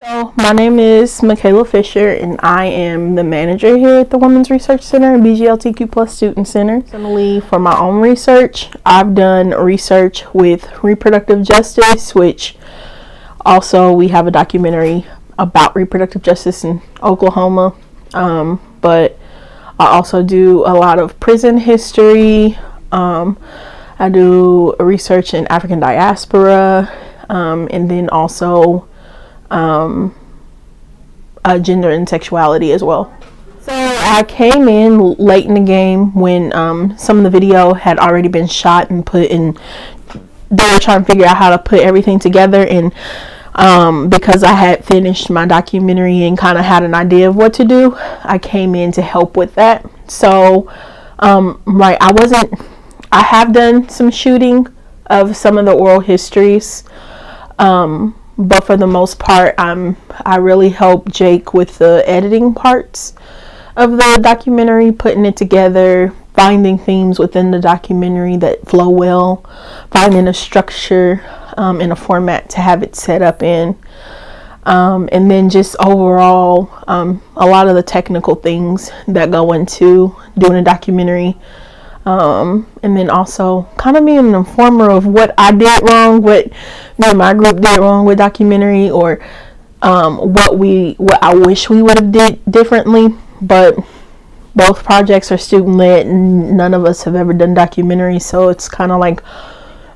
So my name is Mikayla Fisher, and I am the manager here at the Women's Research Center and BLGTQ Plus Student Center. Personally, for my own research, I've done research with reproductive justice, which also we have a documentary about reproductive justice in Oklahoma. But I also do a lot of prison history. I do research in African diaspora, and then also gender and sexuality as well. So I came in late in the game when some of the video had already been shot and put in. They were trying to figure out how to put everything together, and because I had finished my documentary and kind of had an idea of what to do, I came in to help with that. So I have done some shooting of some of the oral histories, but for the most part, I really help Jake with the editing parts of the documentary, putting it together, finding themes within the documentary that flow well, finding a structure and a format to have it set up in, and then just overall a lot of the technical things that go into doing a documentary. And then also kind of being an informer of what I did wrong, what me and my group did wrong with documentary, or what I wish we would have did differently. But both projects are student led, and none of us have ever done documentary, so it's kind of like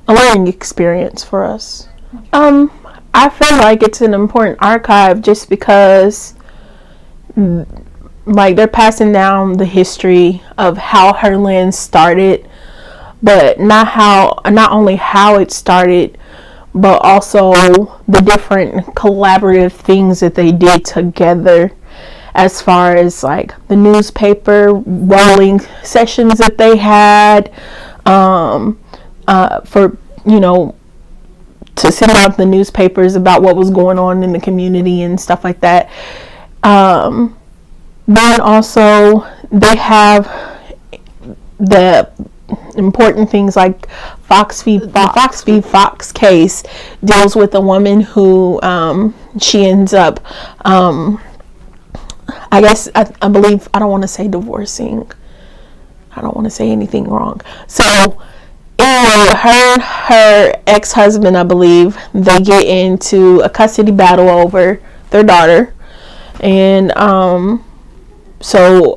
a learning experience for us. I feel like it's an important archive just because they're passing down the history of how Herland started, but not only how it started, but also the different collaborative things that they did together, as far as like the newspaper rolling sessions that they had, for to send out the newspapers about what was going on in the community and stuff like that. Then also they have the important things like the Fox v. Fox case deals with a woman who she ends up I believe, I don't want to say divorcing, I don't want to say anything wrong. So anyway, her ex-husband, I believe, they get into a custody battle over their daughter, and so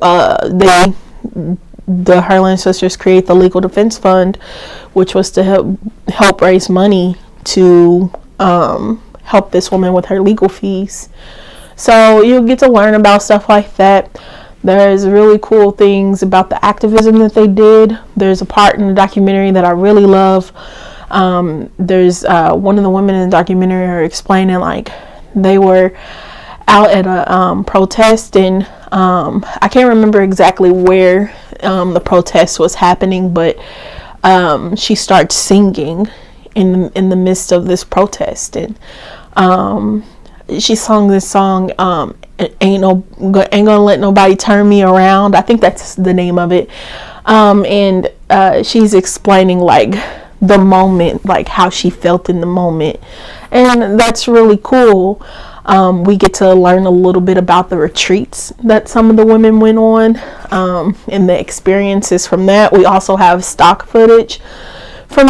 the Herland sisters create the Legal Defense Fund, which was to help raise money to help this woman with her legal fees. So you'll get to learn about stuff like that. There's really cool things about the activism that they did. There's a part in the documentary that I really love. There's one of the women in the documentary are explaining like they were out at a protest, and I can't remember exactly where the protest was happening, but she starts singing in the midst of this protest, and she sung this song, ain't gonna let nobody turn me around. I think that's the name of it. And she's explaining like the moment, like how she felt in the moment, and that's really cool. We get to learn a little bit about the retreats that some of the women went on, and the experiences from that. We also have stock footage from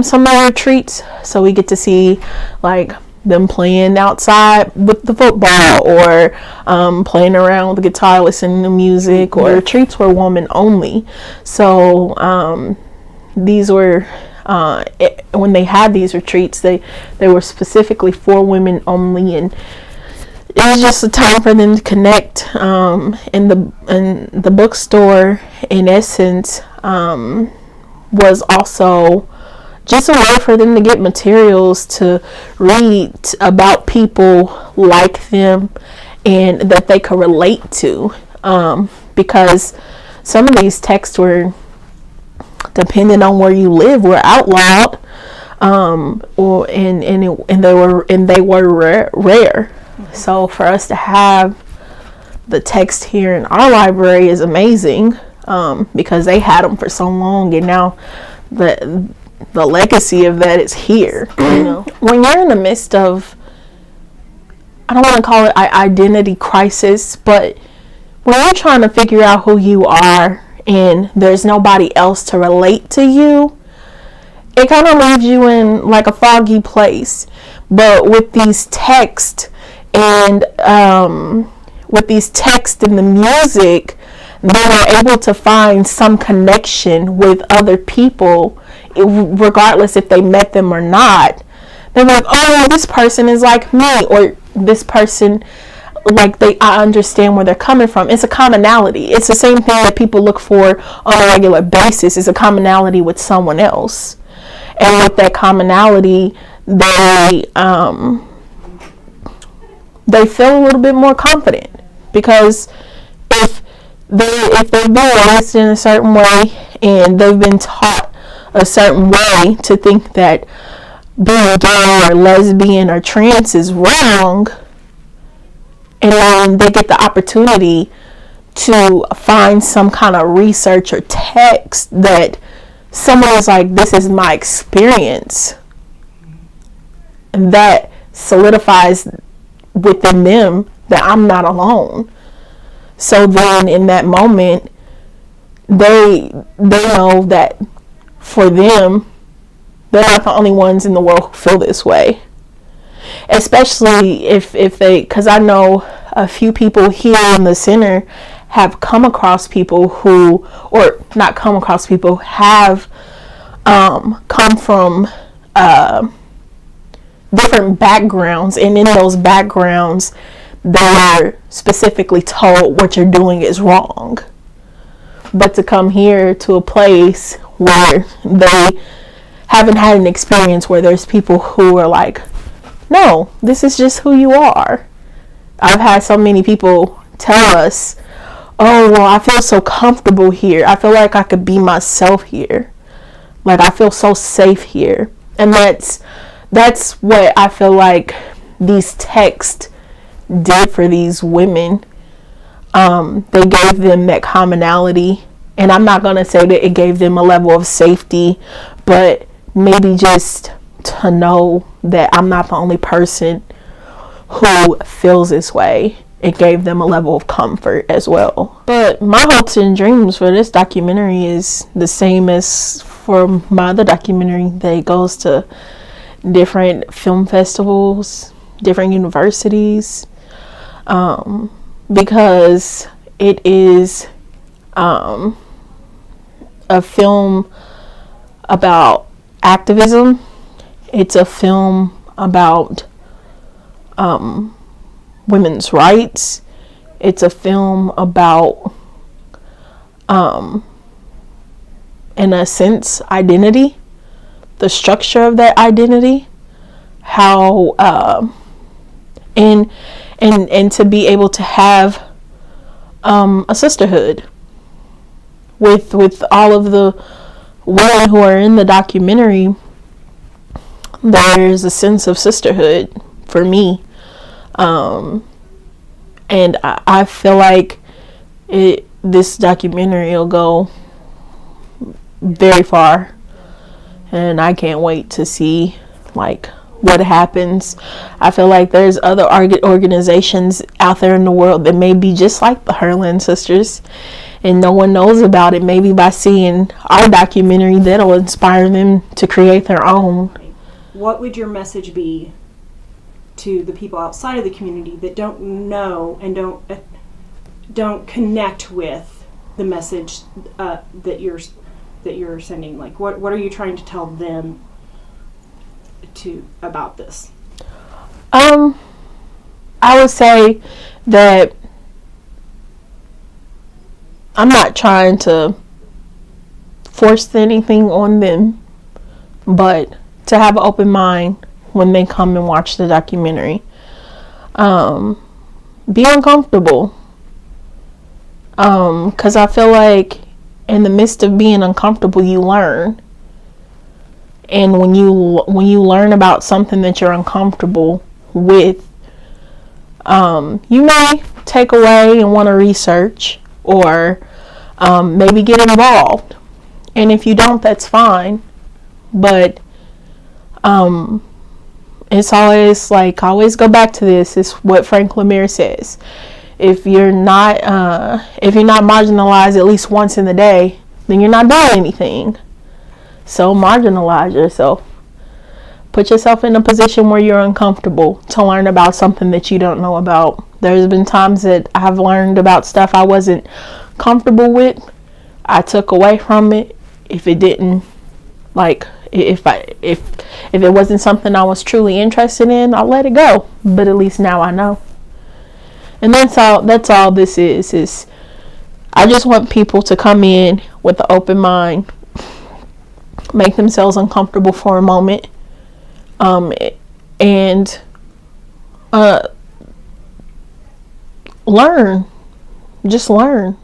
some of the retreats, so we get to see like them playing outside with the football, or playing around with the guitar, listening to music, or retreats were woman only. So these were when they had these retreats, they were specifically for women only, and it was just a time for them to connect. And the bookstore, in essence, was also just a way for them to get materials to read about people like them and that they could relate to, because some of these texts were, depending on where you live, were outlawed, and they were rare. So for us to have the text here in our library is amazing, because they had them for so long, and now the legacy of that is here. When you're in the midst of I don't want to call it an identity crisis, but when you're trying to figure out who you are and there's nobody else to relate to you, it kind of leaves you in like a foggy place. But with these texts and the music, they are able to find some connection with other people, regardless if they met them or not. They're like, oh, this person is like me, or this person, like, I understand where they're coming from. It's a commonality. It's the same thing that people look for on a regular basis. It's a commonality with someone else. And with that commonality, they feel a little bit more confident, because if they've been raised in a certain way and they've been taught a certain way to think that being gay or lesbian or trans is wrong, and then they get the opportunity to find some kind of research or text that someone is like, this is my experience, and that solidifies within them that I'm not alone. So then in that moment, they know that for them, they're not the only ones in the world who feel this way. Especially if they, because I know a few people here in the center have come across people who, or not come across people, have come from different backgrounds, and in those backgrounds they're specifically told what you're doing is wrong. But to come here to a place where they haven't had an experience where there's people who are like, no, this is just who you are. I've had so many people tell us, oh, well, I feel so comfortable here. I feel like I could be myself here. Like, I feel so safe here. And that's what I feel like these texts did for these women. They gave them that commonality. And I'm not going to say that it gave them a level of safety, but maybe just to know that I'm not the only person who feels this way. It gave them a level of comfort as well. But my hopes and dreams for this documentary is the same as for my other documentary, that it goes to different film festivals, different universities, because it is a film about activism. It's a film about women's rights. It's a film about, in a sense, identity, the structure of that identity, how and to be able to have a sisterhood with all of the women who are in the documentary. There's a sense of sisterhood for me, and I feel like this documentary will go very far, and I can't wait to see like what happens. I feel like there's other organizations out there in the world that may be just like the Herland sisters, and no one knows about it. Maybe by seeing our documentary, that'll inspire them to create their own. What would your message be to the people outside of the community that don't know and don't connect with the message that you're sending? Like, what are you trying to tell them about this? I would say that I'm not trying to force anything on them, but to have an open mind when they come and watch the documentary. Be uncomfortable, because I feel like in the midst of being uncomfortable, you learn. And when you learn about something that you're uncomfortable with, you may take away and want to research, or maybe get involved. And if you don't, that's fine. But it's always like, I always go back to this. It's what Frank Lemire says. If you're not marginalized at least once in the day, then you're not doing anything. So marginalize yourself. Put yourself in a position where you're uncomfortable to learn about something that you don't know about. There's been times that I've learned about stuff I wasn't comfortable with. I took away from it. If it didn't, like, if it wasn't something I was truly interested in, I let it go. But at least now I know. And that's all this is I just want people to come in with an open mind, make themselves uncomfortable for a moment, and learn. Just learn.